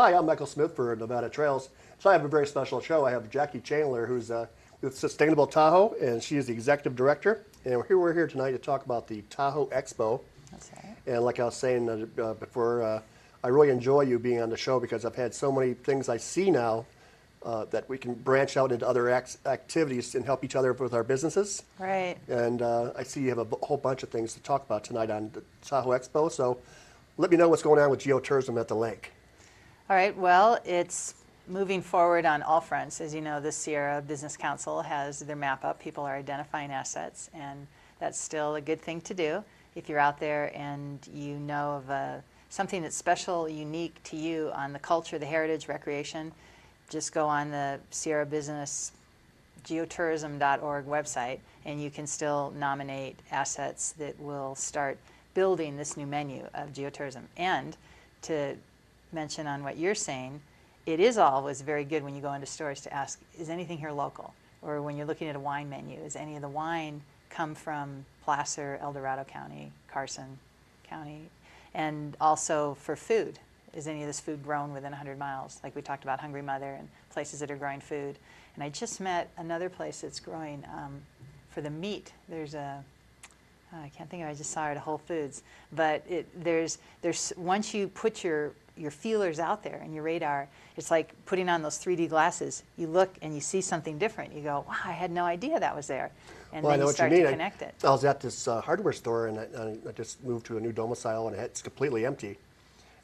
Hi, I'm Michael Smith for Nevada Trails. So I have a very special show. I have Jacquie Chandler, who's with Sustainable Tahoe, and she is the executive director. And we're here tonight to talk about the Tahoe Expo. That's right. And like I was saying before, I really enjoy you being on the show because I've had so many things I see now that we can branch out into other activities and help each other with our businesses. Right. And I see you have a whole bunch of things to talk about tonight on the Tahoe Expo. So let me know what's going on with geotourism at the lake. All right. Well, it's moving forward on all fronts. As you know, the Sierra Business Council has their map up. People are identifying assets, and that's still a good thing to do. If you're out there and you know of something that's special, unique to you on the culture, the heritage, recreation, just go on the Sierra Business geotourism.org website, and you can still nominate assets that will start building this new menu of geotourism. And to mention on what you're saying, it is always very good when you go into stores to ask, is anything here local? Or when you're looking at a wine menu, is any of the wine come from Placer, El Dorado County, Carson County? And also for food, is any of this food grown within 100 miles? Like we talked about Hungry Mother and places that are growing food. And I just met another place that's growing for the meat. There's I can't think of it, I just saw it at Whole Foods. But there's once you put your feelers out there and your radar, it's like putting on those 3D glasses. You look and you see something different. You go, wow, I had no idea that was there. And Well, I then know you what start you mean. to connect it. I was at this hardware store, and I just moved to a new domicile, and it's completely empty.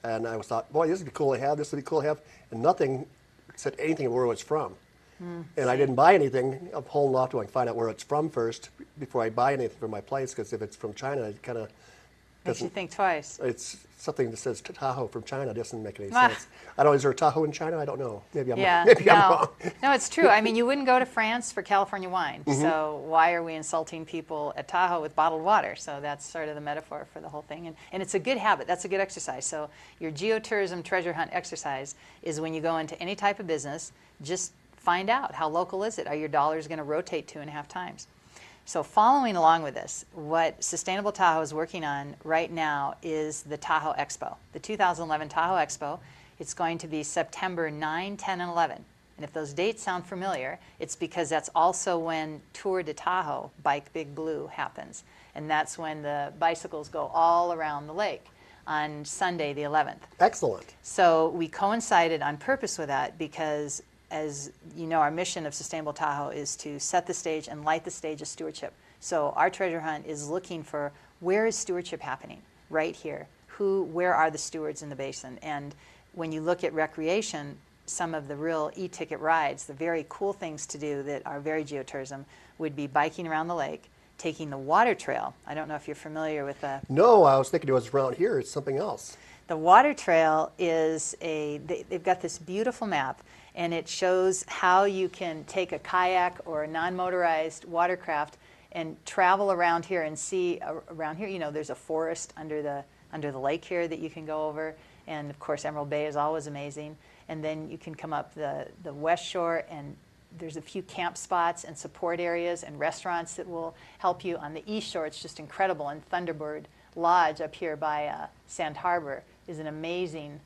And I thought, boy, this would be cool to have, this would be cool to have, and nothing said anything of where it was from. And I didn't buy anything. I'm holding off to find out where it's from first before I buy anything for my place, because if it's from China, it kind of Makes you think twice. It's something that says Tahoe from China. Doesn't make any sense. I don't know, is there a Tahoe in China? I don't know. Maybe I'm Yeah, maybe I'm no. wrong. No, it's true. I mean, you wouldn't go to France for California wine. So why are we insulting people at Tahoe with bottled water? So that's sort of the metaphor for the whole thing. And it's a good habit. That's a good exercise. So your geotourism treasure hunt exercise is when you go into any type of business, just find out how local is it. Are your dollars going to rotate 2.5 times? So following along with this, what Sustainable Tahoe is working on right now is the Tahoe Expo, the 2011 Tahoe Expo. It's going to be September 9, 10, and 11. And if those dates sound familiar, it's because that's also when Tour de Tahoe, Bike Big Blue, happens. And that's when the bicycles go all around the lake on Sunday, the 11th. Excellent. So we coincided on purpose with that because, as you know, our mission of Sustainable Tahoe is to set the stage and light the stage of stewardship. So our treasure hunt is looking for, where is stewardship happening? Right here. Where are the stewards in the basin? And when you look at recreation, some of the real e-ticket rides, the very cool things to do that are very geotourism, would be biking around the lake, taking the water trail. I don't know if you're familiar with the... No, I was thinking it was around here. It's something else. The water trail is they've got this beautiful map, and it shows how you can take a kayak or a non-motorized watercraft and travel around here and see around here. You know, there's a forest under the lake here that you can go over, and of course Emerald Bay is always amazing. And then you can come up the west shore, and there's a few camp spots and support areas and restaurants that will help you. On the east shore, it's just incredible, and Thunderbird Lodge up here by Sand Harbor is an amazing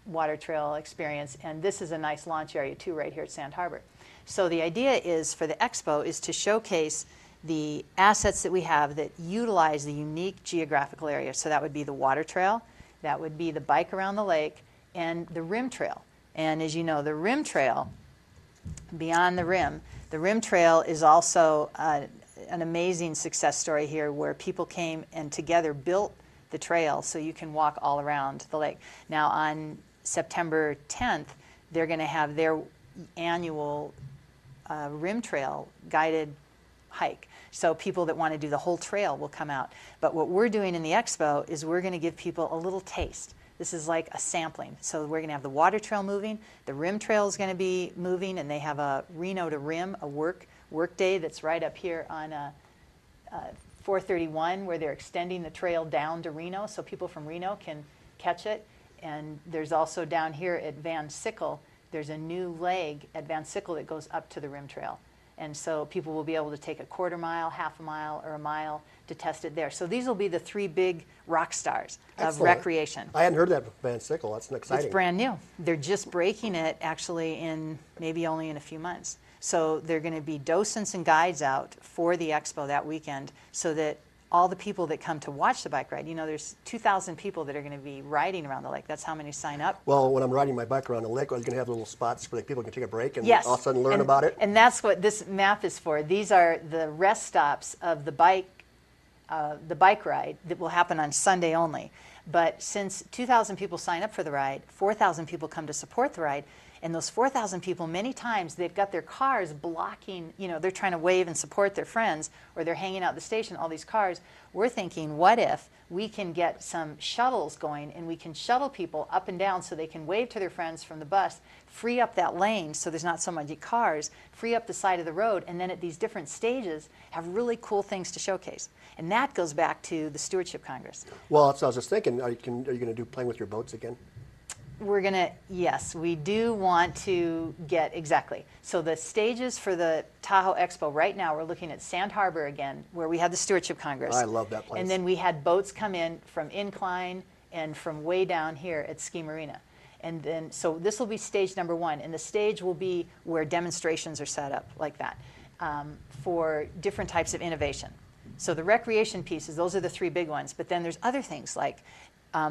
water trail experience, and this is a nice launch area too right here at Sand Harbor. So the idea is for the expo is to showcase the assets that we have that utilize the unique geographical area. So that would be the water trail, that would be the bike around the lake, and the rim trail. And as you know, the rim trail, beyond the rim trail is also an amazing success story here, where people came and together built the trail so you can walk all around the lake. Now on September 10th, they're going to have their annual rim trail guided hike. So people that want to do the whole trail will come out. But what we're doing in the expo is we're going to give people a little taste. This is like a sampling. So we're going to have the water trail moving, the rim trail is going to be moving, and they have a Reno to Rim, a work day that's right up here on 431, where they're extending the trail down to Reno, so people from Reno can catch it. And there's also down here at Van Sickle, there's a new leg at Van Sickle that goes up to the rim trail. And so people will be able to take a quarter mile, half a mile, or a mile to test it there. So these will be the three big rock stars of Excellent. recreation. I hadn't heard that with Van Sickle. That's exciting. It's brand new. They're just breaking it actually in maybe only in a few months. So they're going to be docents and guides out for the expo that weekend so that all the people that come to watch the bike ride, there's 2,000 people that are going to be riding around the lake. That's how many sign up. Well, when I'm riding my bike around the lake, I was going to have little spots where people can take a break and Yes. all of a sudden learn about it. And that's what this map is for. These are the rest stops of the bike ride that will happen on Sunday only. But since 2,000 people sign up for the ride, 4,000 people come to support the ride, and those 4,000 people, many times, they've got their cars blocking, they're trying to wave and support their friends, or they're hanging out at the station, all these cars. We're thinking, what if we can get some shuttles going, and we can shuttle people up and down so they can wave to their friends from the bus, free up that lane so there's not so many cars, free up the side of the road, and then at these different stages have really cool things to showcase. And that goes back to the Stewardship Congress. Well, that's what I was just thinking. Are you going to do playing with your boats again? Yes, we do want to get, exactly. So the stages for the Tahoe Expo, right now we're looking at Sand Harbor again, where we had the Stewardship Congress. I love that place. And then we had boats come in from Incline and from way down here at Ski Marina. And then, so this will be stage number one, and the stage will be where demonstrations are set up like that for different types of innovation. So the recreation pieces, those are the three big ones, but then there's other things like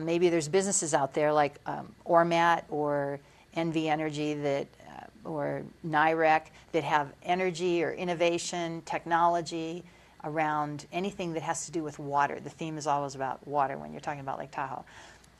maybe there's businesses out there like Ormat or NV Energy or NIREC that have energy or innovation, technology around anything that has to do with water. The theme is always about water when you're talking about Lake Tahoe.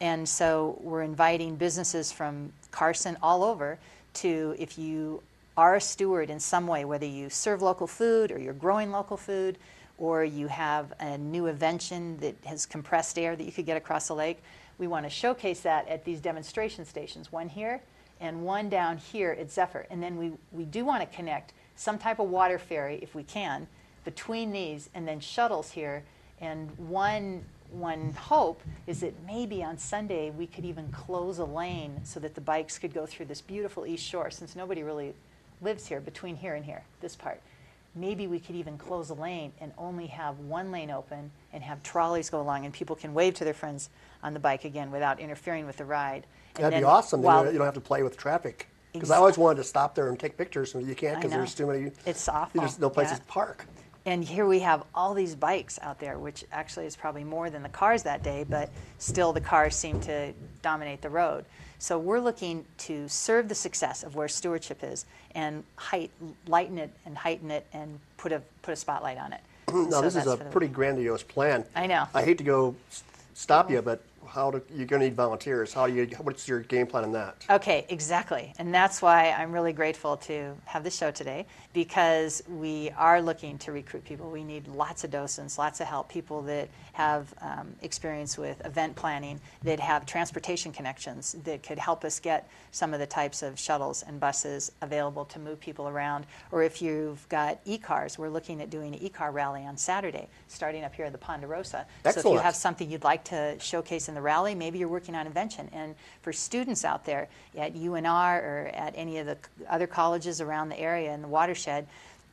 And so we're inviting businesses from Carson all over to, if you are a steward in some way, whether you serve local food or you're growing local food, or you have a new invention that has compressed air that you could get across the lake, we want to showcase that at these demonstration stations, one here and one down here at Zephyr. And then we do want to connect some type of water ferry, if we can, between these, and then shuttles here. And one hope is that maybe on Sunday we could even close a lane so that the bikes could go through this beautiful east shore, since nobody really lives here, between here and here, this part. Maybe we could even close a lane and only have one lane open and have trolleys go along, and people can wave to their friends on the bike again without interfering with the ride. And That'd be awesome. You don't have to play with traffic. Because I always wanted to stop there and take pictures, and you can't because there's too many. It's awful. There's no places to park. And here we have all these bikes out there, which actually is probably more than the cars that day, but still the cars seem to dominate the road. So we're looking to serve the success of where stewardship is and lighten it and heighten it and put a spotlight on it. Now, So this is that's a for the pretty grandiose plan. I know. I hate to go stop you, but you're going to need volunteers. What's your game plan on that? Okay, exactly. And that's why I'm really grateful to have this show today, because we are looking to recruit people. We need lots of docents, lots of help, people that have experience with event planning, that have transportation connections, that could help us get some of the types of shuttles and buses available to move people around. Or if you've got e-cars, we're looking at doing an e-car rally on Saturday, starting up here at the Ponderosa. Excellent. So if you have something you'd like to showcase in the rally, maybe you're working on invention. And for students out there at UNR or at any of the other colleges around the area in the watershed,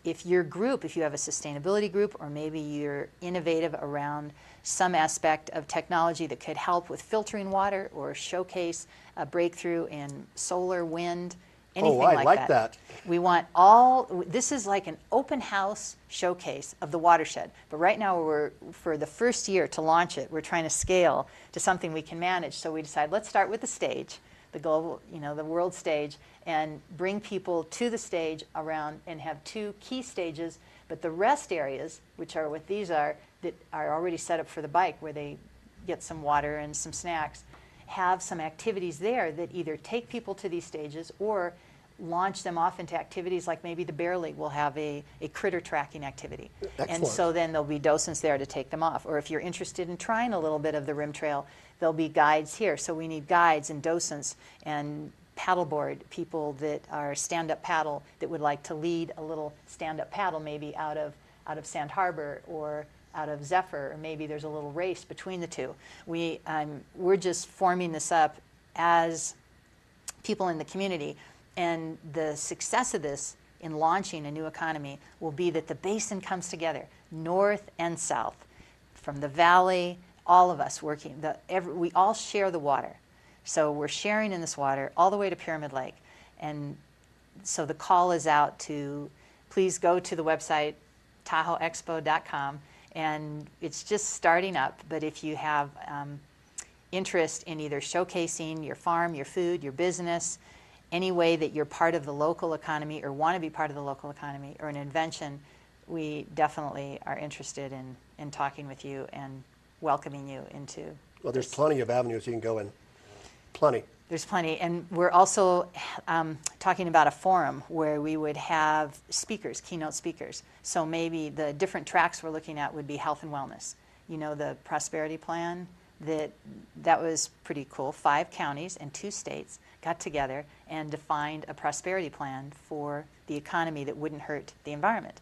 if your group, if you have a sustainability group, or maybe you're innovative around some aspect of technology that could help with filtering water or showcase a breakthrough in solar, wind, anything like that. We want this is like an open house showcase of the watershed. But right now, for the first year to launch it, we're trying to scale to something we can manage. So we decided, let's start with the stage, the global, the world stage, and bring people to the stage around and have two key stages. But the rest areas, which are what these are, that are already set up for the bike, where they get some water and some snacks, have some activities there that either take people to these stages or launch them off into activities like maybe the Bear League will have a critter tracking activity. Excellent. And so then there'll be docents there to take them off. Or if you're interested in trying a little bit of the rim trail, there'll be guides here. So we need guides and docents and paddleboard people that are stand-up paddle that would like to lead a little stand-up paddle maybe out of Sand Harbor or out of Zephyr, or maybe there's a little race between the two. We're just forming this up as people in the community, and the success of this in launching a new economy will be that the basin comes together, north and south, from the valley, all of us working. We all share the water. So we're sharing in this water all the way to Pyramid Lake. And so the call is out to please go to the website, tahoeexpo.com, and it's just starting up. But if you have interest in either showcasing your farm, your food, your business, any way that you're part of the local economy or want to be part of the local economy or an invention, we definitely are interested in talking with you and welcoming you into. Well, there's plenty of avenues you can go in. Plenty. There's plenty. And we're also talking about a forum where we would have speakers, keynote speakers. So maybe the different tracks we're looking at would be health and wellness. You know, the prosperity plan, that was pretty cool. 5 counties and 2 states got together and defined a prosperity plan for the economy that wouldn't hurt the environment.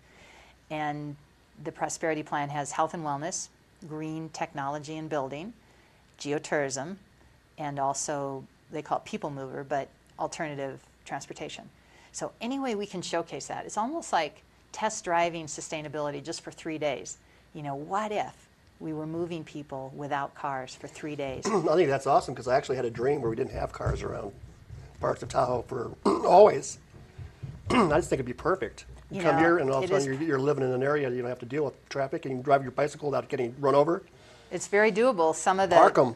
And the prosperity plan has health and wellness, green technology and building, geotourism, and also they call it people mover, but alternative transportation. So any way we can showcase that, it's almost like test driving sustainability just for 3 days. You know, what if we were moving people without cars for 3 days? I think that's awesome because I actually had a dream where we didn't have cars around parts of Tahoe for always. I just think it'd be perfect. You come here and all of a sudden you're living in an area you don't have to deal with traffic and you can drive your bicycle without getting run over. It's very doable. Some of the Park them.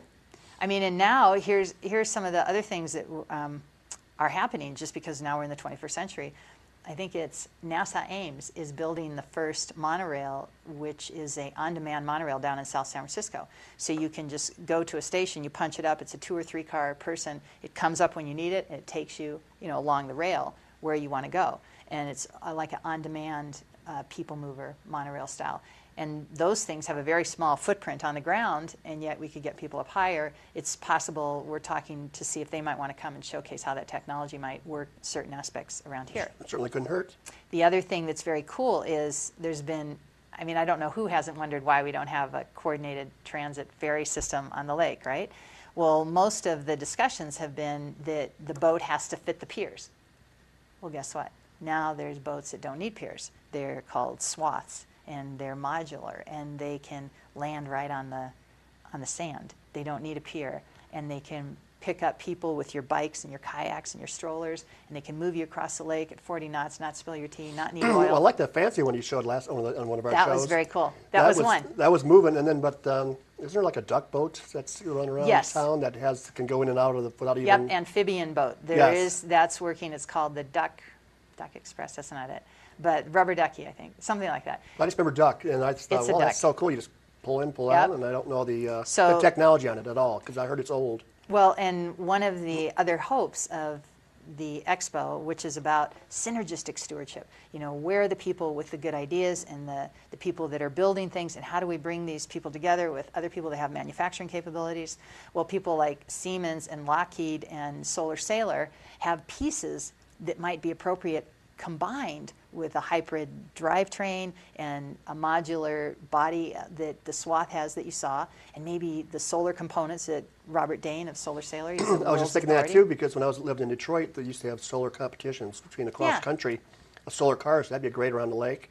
I mean, and now here's some of the other things that are happening just because now we're in the 21st century. I think it's NASA Ames is building the first monorail, which is a on-demand monorail down in South San Francisco. So you can just go to a station, you punch it up, it's a 2 or 3 car person, it comes up when you need it, and it takes you, along the rail where you want to go. And it's like an on-demand people mover monorail style. And those things have a very small footprint on the ground, and yet we could get people up higher. It's possible we're talking to see if they might want to come and showcase how that technology might work certain aspects around here. It certainly couldn't hurt. The other thing that's very cool is there's been, I don't know who hasn't wondered why we don't have a coordinated transit ferry system on the lake, right? Well, most of the discussions have been that the boat has to fit the piers. Well, guess what? Now there's boats that don't need piers. They're called swaths, and they're modular, and they can land right on the sand. They don't need a pier, and they can pick up people with your bikes and your kayaks and your strollers, and they can move you across the lake at 40 knots, not spill your tea, not need oil. Well, I like the fancy one you showed last on one of our shows. That was very cool. That was one. That was moving, and then isn't there like a duck boat that's running around town that can go in and out of without even? Yep, amphibian boat. That's working. It's called the Duck Express. That's not it. But rubber ducky, I think, something like that. I just remember duck, and I just thought, well, that's so cool. You just pull in, pull out, and I don't know the technology on it at all because I heard it's old. Well, and one of the other hopes of the expo, which is about synergistic stewardship, where are the people with the good ideas and the people that are building things, and how do we bring these people together with other people that have manufacturing capabilities? Well, people like Siemens and Lockheed and Solar Sailor have pieces that might be appropriate combined with a hybrid drivetrain and a modular body that the swath has that you saw, and maybe the solar components that Robert Dane of Solar Sailor. I was just thinking that too because when I lived in Detroit, they used to have solar competitions between across the country of solar cars. That'd be great around the lake.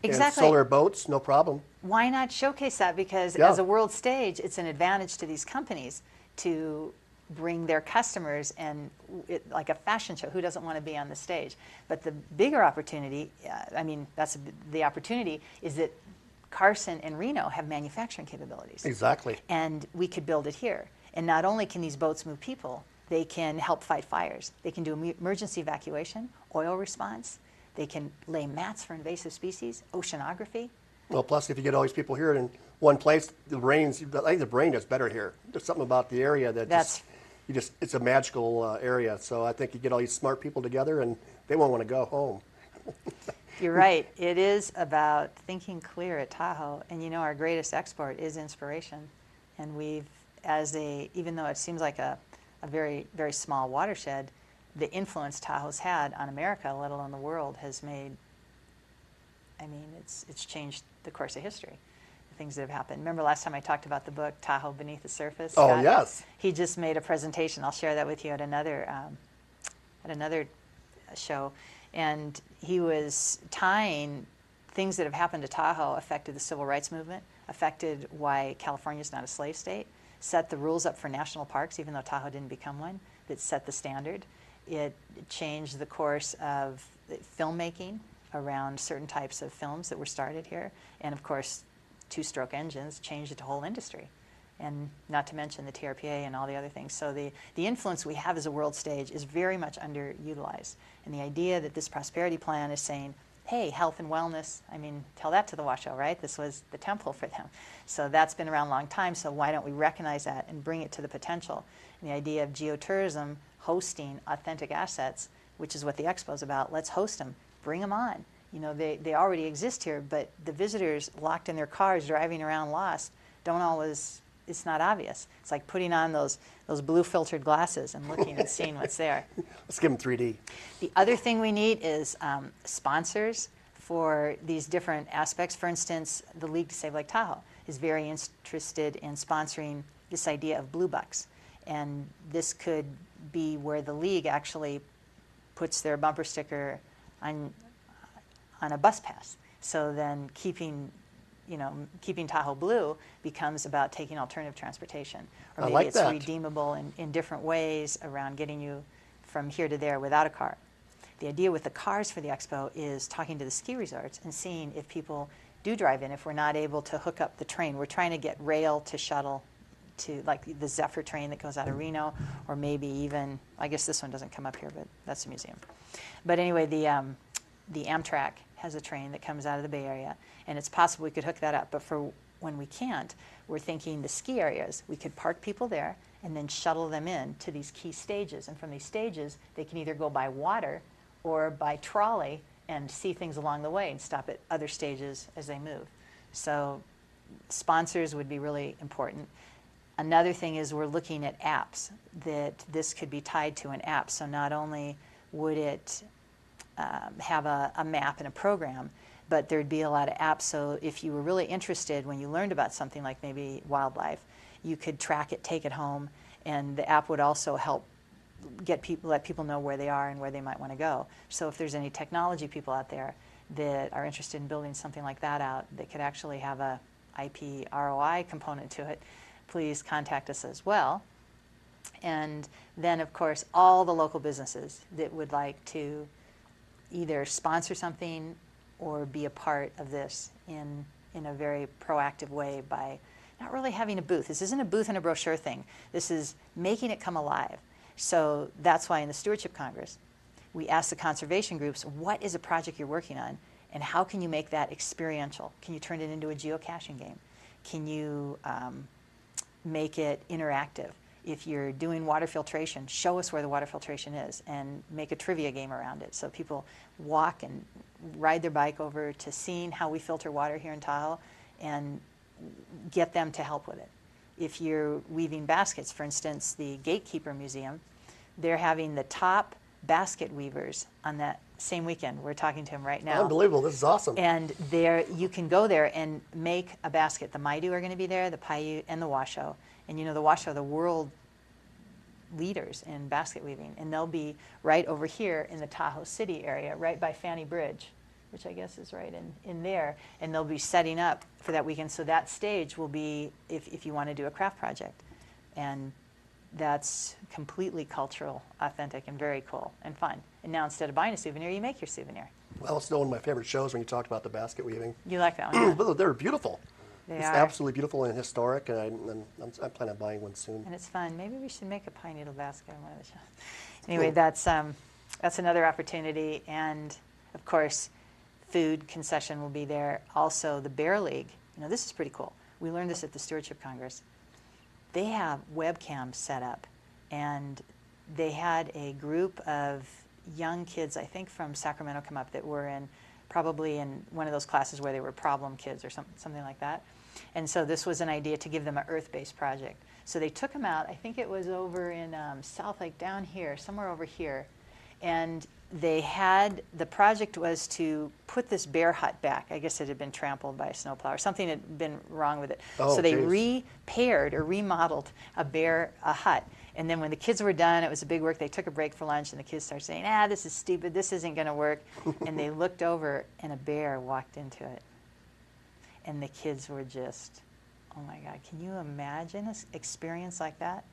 Exactly. And solar boats, no problem. Why not showcase that? Because as a world stage, it's an advantage to these companies to bring their customers, and like a fashion show, who doesn't want to be on the stage? But the bigger opportunity, that's the opportunity, is that Carson and Reno have manufacturing capabilities. Exactly. And we could build it here. And not only can these boats move people, they can help fight fires. They can do emergency evacuation, oil response. They can lay mats for invasive species, oceanography. Well, plus if you get all these people here in one place, I think the brain is better here. There's something about the area that it's a magical area. So I think you get all these smart people together and they won't want to go home. You're right. It is about thinking clear at Tahoe. And our greatest export is inspiration. And we've, even though it seems like a very, very small watershed, the influence Tahoe's had on America, let alone the world, has made, it's changed the course of history. Things that have happened. Remember last time I talked about the book Tahoe Beneath the Surface? Oh, Scott? yes. He just made a presentation. I'll share that with you at another show. And he was tying things that have happened to Tahoe affected the civil rights movement, affected why California is not a slave state, set the rules up for national parks, even though Tahoe didn't become one, that set the standard. It changed the course of filmmaking around certain types of films that were started here. And of course, two-stroke engines changed the whole industry. And not to mention the TRPA and all the other things. So the influence we have as a world stage is very much underutilized. And the idea that this prosperity plan is saying, hey, health and wellness, I mean, tell that to the Washoe, right? This was the temple for them. So that's been around a long time, so why don't we recognize that and bring it to the potential? And the idea of geotourism hosting authentic assets, which is what the expo is about, let's host them, bring them on. You know, they already exist here, but the visitors locked in their cars driving around lost don't always, it's not obvious. It's like putting on those blue filtered glasses and looking and seeing what's there. Let's give them 3D. The other thing we need is sponsors for these different aspects. For instance, the League to Save Lake Tahoe is very interested in sponsoring this idea of blue bucks. And this could be where the League actually puts their bumper sticker on a bus pass. So then keeping Tahoe blue becomes about taking alternative transportation. Or maybe it's redeemable in different ways around getting you from here to there without a car. The idea with the cars for the expo is talking to the ski resorts and seeing if people do drive in, if we're not able to hook up the train. We're trying to get rail to shuttle to, like the Zephyr train that goes out of Reno, or maybe even, I guess this one doesn't come up here, but that's a museum. But anyway, the Amtrak has a train that comes out of the Bay Area, and it's possible we could hook that up. But for when we can't, we're thinking the ski areas, we could park people there and then shuttle them in to these key stages. And from these stages, they can either go by water or by trolley and see things along the way and stop at other stages as they move. So sponsors would be really important. Another thing is we're looking at apps, that this could be tied to an app. So not only would it have a map and a program, but there'd be a lot of apps. So if you were really interested when you learned about something like maybe wildlife, you could track it, take it home, and the app would also help let people know where they are and where they might want to go. So if there's any technology people out there that are interested in building something like that out, that could actually have a IP ROI component to it, please contact us as well. And then, of course, all the local businesses that would like to either sponsor something or be a part of this in a very proactive way by not really having a booth. This isn't a booth and a brochure thing. This is making it come alive. So that's why in the Stewardship Congress, we ask the conservation groups, what is a project you're working on, and how can you make that experiential? Can you turn it into a geocaching game? Can you make it interactive? If you're doing water filtration, show us where the water filtration is and make a trivia game around it so people walk and ride their bike over to seeing how we filter water here in Tahoe and get them to help with it. If you're weaving baskets, for instance, the Gatekeeper Museum, they're having the top basket weavers on that same weekend. We're talking to them right now. Unbelievable, this is awesome. And there, you can go there and make a basket. The Maidu are going to be there, the Paiute, and the Washoe. And you know, the Washoe are the world leaders in basket weaving. And they'll be right over here in the Tahoe City area, right by Fanny Bridge, which I guess is right in there. And they'll be setting up for that weekend. So that stage will be if you want to do a craft project. And that's completely cultural, authentic, and very cool and fun. And now instead of buying a souvenir, you make your souvenir. Well, it's one of my favorite shows when you talked about the basket weaving. You like that one? But they're beautiful. It's absolutely beautiful and historic, and I'm planning on buying one soon. And it's fun. Maybe we should make a pine needle basket on one of the shows. Anyway, that's another opportunity. And of course, food concession will be there. Also, the Bear League. You know, this is pretty cool. We learned this at the Stewardship Congress. They have webcams set up, and they had a group of young kids, I think from Sacramento, come up that were probably in one of those classes where they were problem kids or something like that. And so this was an idea to give them an earth-based project. So they took them out, I think it was over in South Lake down here, somewhere over here, and the project was to put this bear hut back. I guess it had been trampled by a snowplow or something had been wrong with it. Oh, so they geez. repaired or remodeled a hut. And then when the kids were done, it was a big work. They took a break for lunch, and the kids started saying, this is stupid. This isn't going to work. And they looked over, and a bear walked into it. And the kids were just, oh, my God, can you imagine an experience like that?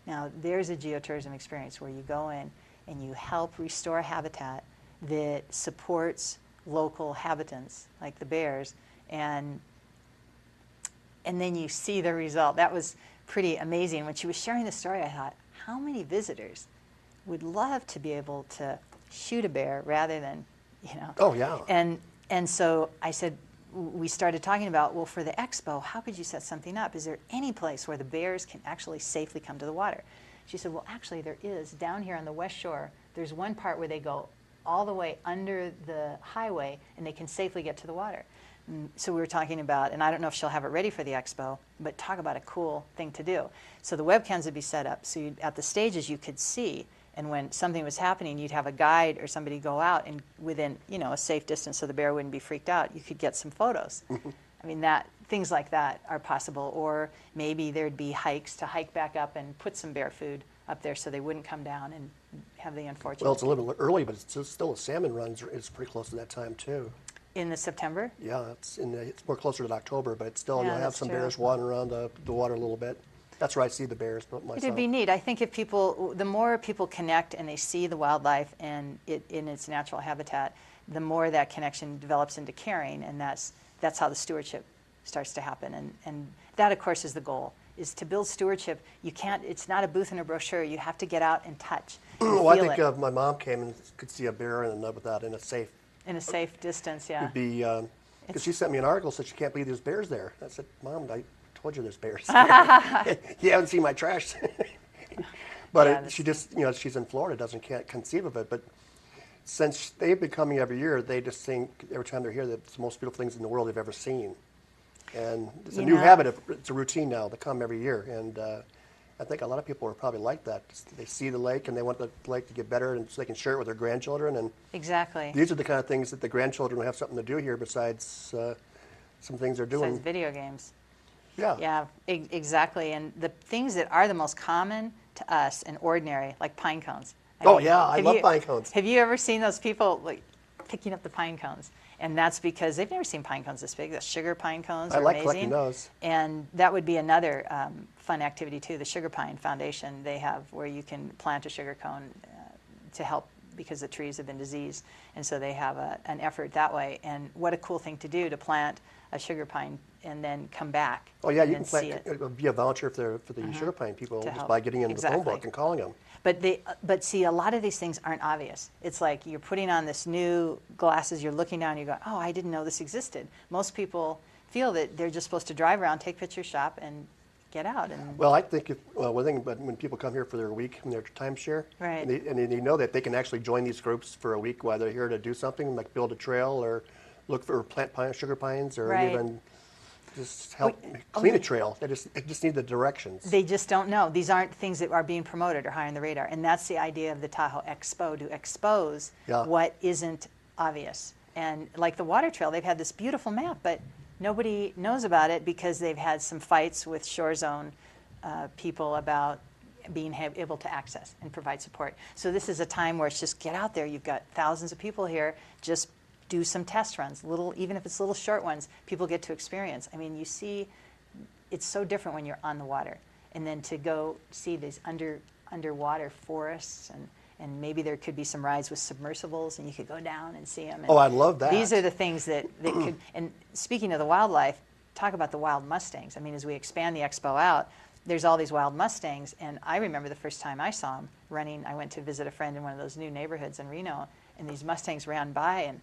Now, there's a geotourism experience where you go in and you help restore habitat that supports local habitants, like the bears, and then you see the result. That was pretty amazing. When she was sharing the story, I thought, how many visitors would love to be able to shoot a bear rather than, Oh, yeah. And so I said, we started talking about, well, for the expo, how could you set something up? Is there any place where the bears can actually safely come to the water? She said, well, actually there is. Down here on the West Shore, there's one part where they go all the way under the highway and they can safely get to the water. So we were talking about, and I don't know if she'll have it ready for the expo, but talk about a cool thing to do. So the webcams would be set up, so at the stages you could see, and when something was happening, you'd have a guide or somebody go out, and within a safe distance so the bear wouldn't be freaked out, you could get some photos. I mean, things like that are possible. Or maybe there'd be hikes to hike back up and put some bear food up there so they wouldn't come down and have the unfortunate. Well, it's a little early, but it's still a salmon run. It's pretty close to that time too. In the September? Yeah, it's more closer to October, but it's still Yeah, you'll have that's some true. bears wandering around the water a little bit. That's where I see the bears myself. It'd be neat. I think if the more people connect and they see the wildlife and it in its natural habitat, the more that connection develops into caring, and that's how the stewardship starts to happen. And that, of course, is the goal, is to build stewardship. It's not a booth and a brochure. You have to get out and touch and Well, I feel think it. my mom came and could see a bear without in a safe. In a safe distance, yeah. Would be because she sent me an article said she can't believe there's bears there. I said, Mom, I told you there's bears. You haven't seen my trash. But Yeah, she just she's in Florida, can't conceive of it. But since they've been coming every year, they just think every time they're here that it's the most beautiful things in the world they've ever seen. And it's a new habit. It's a routine now. They come every year, and I think a lot of people are probably like that. They see the lake and they want the lake to get better, and so they can share it with their grandchildren. And Exactly. these are the kind of things that the grandchildren will have something to do here besides some things they're doing. Besides video games. Yeah. Yeah, exactly. And the things that are the most common to us and ordinary, like pine cones. I love pine cones. Have you ever seen those people picking up the pine cones? And that's because they've never seen pine cones this big. The sugar pine cones are I like amazing. collecting those. And that would be another fun activity too. The Sugar Pine Foundation, they have where you can plant a sugar cone to help because the trees have been diseased. And so they have an effort that way. And what a cool thing to do, to plant a sugar pine and then come back. Oh yeah, you and can see it. be a volunteer for the sugar pine people just help. by getting into the phone Exactly. book and calling them. But see, a lot of these things aren't obvious. It's like you're putting on this new glasses, you're looking down, and you go, oh, I didn't know this existed. Most people feel that they're just supposed to drive around, take pictures, shop, and get out. And Well, I think one thing, but when people come here for their week and their timeshare, Right. and they know that they can actually join these groups for a week while they're here to do something like build a trail or look for plant sugar pines or Right. even just help clean a trail. They just need the directions. They just don't know. These aren't things that are being promoted or high on the radar. And that's the idea of the Tahoe Expo, to expose what isn't obvious. And like the water trail, they've had this beautiful map, but nobody knows about it because they've had some fights with shore zone people about being able to access and provide support. So this is a time where it's just get out there. You've got thousands of people here. Just do some test runs, even if it's little short ones, people get to experience. I mean, you see, it's so different when you're on the water. And then to go see these underwater forests, and maybe there could be some rides with submersibles, and you could go down and see them. And Oh, I love that. These are the things that could, and speaking of the wildlife, talk about the wild mustangs. I mean, as we expand the expo out, there's all these wild mustangs, and I remember the first time I saw them running. I went to visit a friend in one of those new neighborhoods in Reno, and these mustangs ran by, and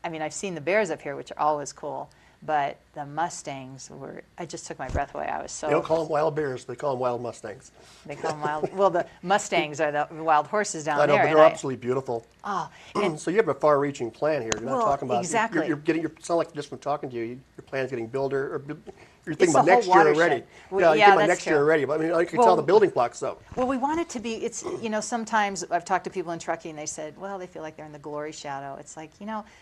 I mean, I've seen the bears up here, which are always cool, But the Mustangs were, I just took my breath away. I was so. They don't call them wild bears, they call them wild Mustangs. They call them wild. Well, the Mustangs are the wild horses down I know, there. but they're absolutely beautiful. Oh, and So you have a far-reaching plan here. You're not Well, talking about exactly. You're getting. It sounds like just from talking to you, your plan's getting builder, or you're It's thinking the about next whole year watershed. already. Well, Yeah, you're yeah, thinking about that's next year true. already. But I mean, I can Well, tell the building blocks though. well, we want it to be. It's sometimes I've talked to people in trucking. They said, well, they feel like they're in the glory shadow. It's like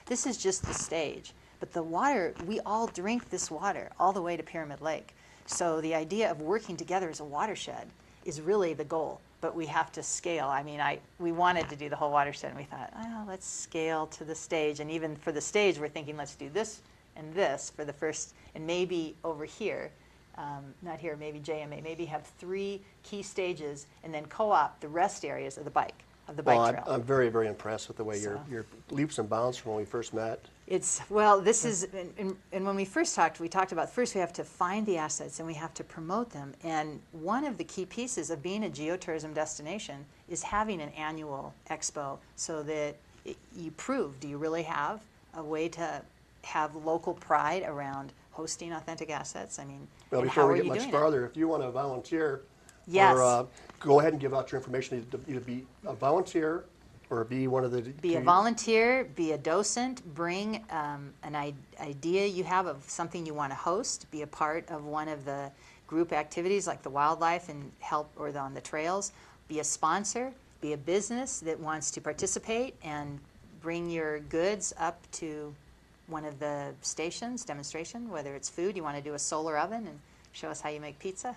this is just the stage. But the water, we all drink this water all the way to Pyramid Lake. So the idea of working together as a watershed is really the goal. But we have to scale. I mean, we wanted to do the whole watershed, and we thought, let's scale to the stage. And even for the stage, we're thinking, let's do this and this for the first, and maybe over here, not here, maybe JMA, maybe have 3 key stages, and then co-op the rest areas of the bike trail. I'm very, very impressed with the way So. your leaps and bounds from when we first met. This is, and when we first talked, we talked about first we have to find the assets and we have to promote them. And one of the key pieces of being a geotourism destination is having an annual expo so that you prove, do you really have a way to have local pride around hosting authentic assets? I mean, Well, and before how are we get you much doing farther, if you want to volunteer, Yes. or go ahead and give out your information, either be a volunteer or be one of the. Be a volunteer, be a docent, bring an idea you have of something you want to host, be a part of one of the group activities like the wildlife and help or on the trails, be a sponsor, be a business that wants to participate and bring your goods up to one of the stations, demonstration, whether it's food, you want to do a solar oven and show us how you make pizza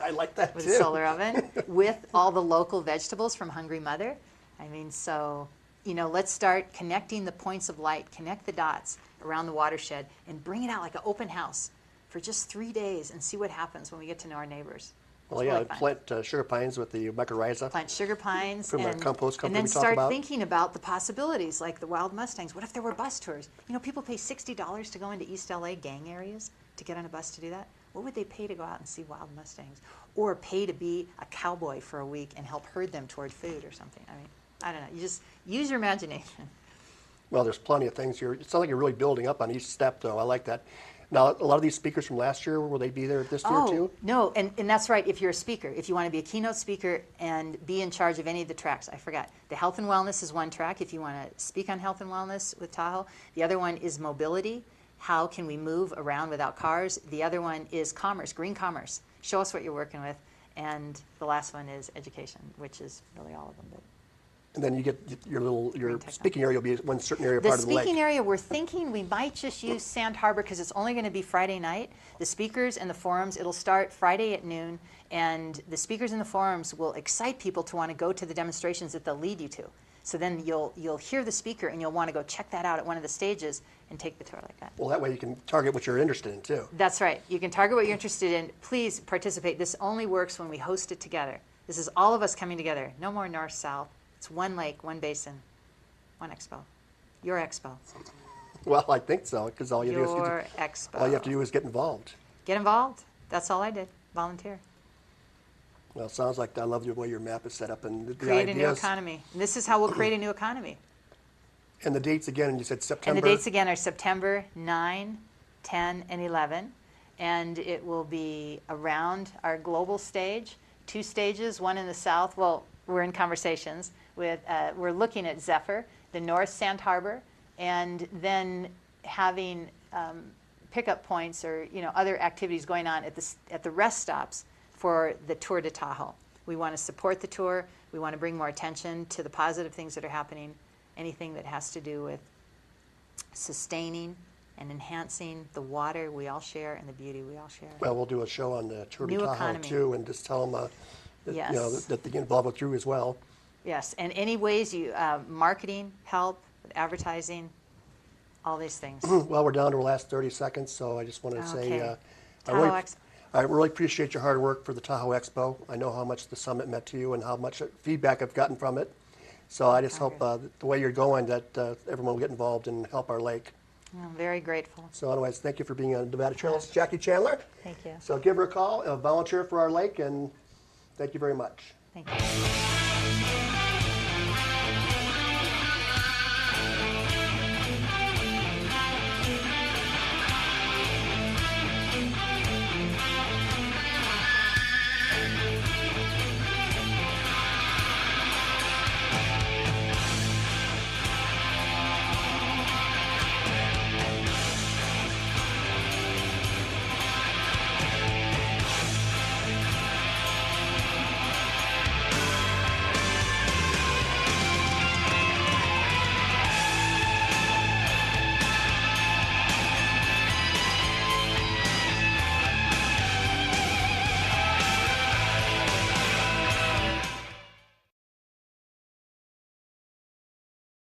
I like that with too. a solar oven with all the local vegetables from Hungry Mother. I mean, so, let's start connecting the points of light, connect the dots around the watershed, and bring it out like an open house for just 3 days and see what happens when we get to know our neighbors. Well, It's yeah, really fun. plant sugar pines with the mycorrhiza. Plant sugar pines From the and, compost company and then we talked start about. thinking about the possibilities like the wild Mustangs. What if there were bus tours? People pay $60 to go into East LA gang areas to get on a bus to do that. What would they pay to go out and see wild Mustangs? Or pay to be a cowboy for a week and help herd them toward food or something? I mean, I don't know. You just use your imagination. Well, there's plenty of things here. It sounds like you're really building up on each step, though. I like that. Now, a lot of these speakers from last year, will they be there this year too? No, and that's right. If you're a speaker, if you want to be a keynote speaker and be in charge of any of the tracks, I forgot. The health and wellness is one track if you want to speak on health and wellness with Tahoe. The other one is mobility. How can we move around without cars? The other one is commerce, green commerce. Show us what you're working with. And the last one is education, which is really all of them. And then you get your technology. speaking area will be one certain area The part of the lake. speaking area, we're thinking we might just use Sand Harbor because it's only going to be Friday night. The speakers and the forums, it'll start Friday at noon, and the speakers and the forums will excite people to want to go to the demonstrations that they'll lead you to. So then you'll hear the speaker and you'll want to go check that out at one of the stages and take the tour like that. Well, that way you can target what you're interested in too. That's right. You can target what you're interested in. Please participate. This only works when we host it together. This is all of us coming together. No more north-south. It's one lake, one basin, one expo. Your expo. Well, I think so, because all you Your expo. all you have to do is get involved. Get involved. That's all I did. Volunteer. Well, it sounds like I love the way your map is set up and the Create a new ideas. economy. And this is how we'll create a new economy. And the dates again, and you said September. And the dates again are September 9, 10, and 11. And it will be around our global stage. 2 stages, one in the south. Well, we're in conversations with, we're looking at Zephyr, the North Sand Harbor, and then having pickup points or other activities going on at the rest stops for the Tour de Tahoe. We want to support the tour. We want to bring more attention to the positive things that are happening, anything that has to do with sustaining and enhancing the water we all share and the beauty we all share. Well, we'll do a show on the Tour de New Tahoe economy. too, and just tell them that, Yes. that they get involved with you as well. Yes, and any ways you, marketing, help, advertising, all these things. Well, we're down to our last 30 seconds, so I just wanted to say Okay. I Tahoe I really appreciate your hard work for the Tahoe Expo. I know how much the summit meant to you and how much feedback I've gotten from it. So I just hope the way you're going that everyone will get involved and help our lake. I'm very grateful. So otherwise, thank you for being on Nevada Trails. Jacquie Chandler. Thank you. So give her a call, volunteer for our lake, and thank you very much. Thank you.